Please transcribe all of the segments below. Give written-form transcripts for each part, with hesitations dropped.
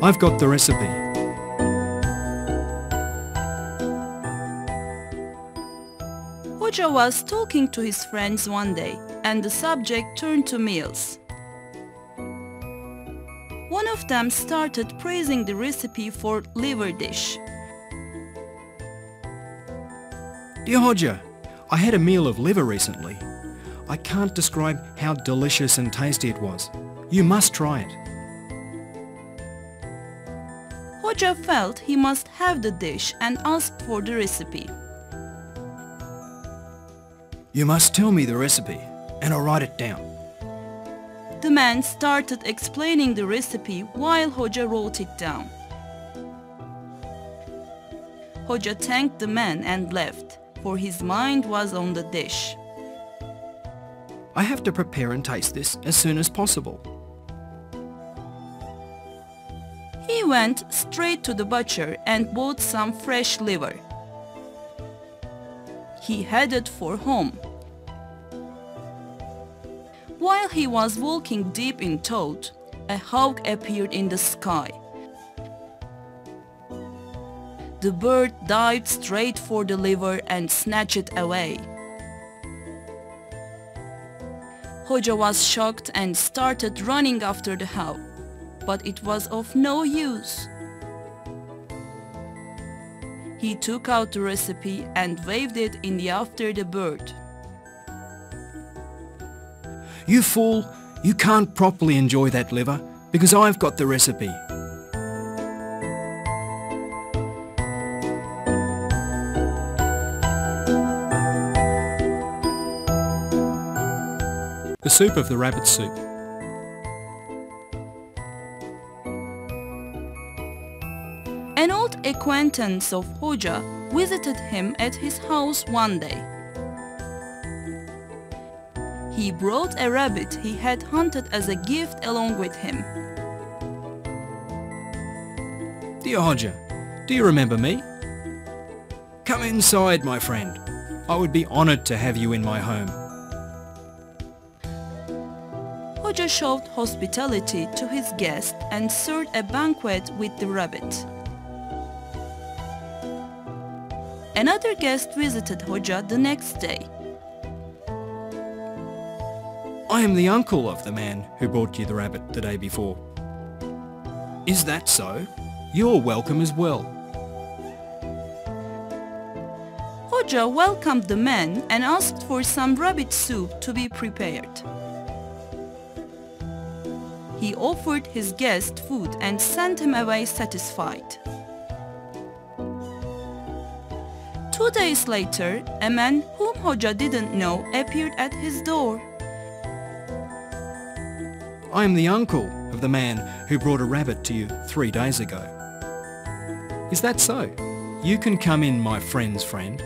I've got the recipe. Hodja was talking to his friends one day, and the subject turned to meals. One of them started praising the recipe for liver dish. Dear Hodja, I had a meal of liver recently. I can't describe how delicious and tasty it was. You must try it. Hodja felt he must have the dish and asked for the recipe. You must tell me the recipe, and I'll write it down. The man started explaining the recipe while Hodja wrote it down. Hodja thanked the man and left, for his mind was on the dish. I have to prepare and taste this as soon as possible. He went straight to the butcher and bought some fresh liver. He headed for home. While he was walking deep in thought, a hawk appeared in the sky. The bird dived straight for the liver and snatched it away. Hodja was shocked and started running after the hawk, but it was of no use. He took out the recipe and waved it in the air after the bird. You fool! You can't properly enjoy that liver because I've got the recipe. The soup of the rabbit soup. An old acquaintance of Hodja visited him at his house one day. He brought a rabbit he had hunted as a gift along with him. Dear Hodja, do you remember me? Come inside, my friend. I would be honoured to have you in my home. Hodja showed hospitality to his guest and served a banquet with the rabbit. Another guest visited Hodja the next day. I am the uncle of the man who brought you the rabbit the day before. Is that so? You're welcome as well. Hodja welcomed the man and asked for some rabbit soup to be prepared. He offered his guest food and sent him away satisfied. 2 days later, a man whom Hodja didn't know appeared at his door. I am the uncle of the man who brought a rabbit to you 3 days ago. Is that so? You can come in, my friend's friend.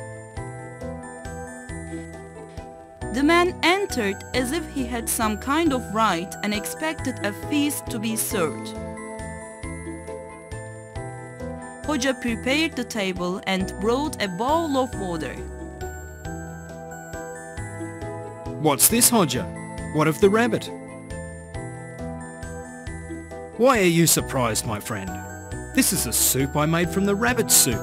The man entered as if he had some kind of right and expected a feast to be served. Hodja prepared the table and brought a bowl of water. What's this, Hodja? What of the rabbit? Why are you surprised, my friend? This is a soup I made from the rabbit soup.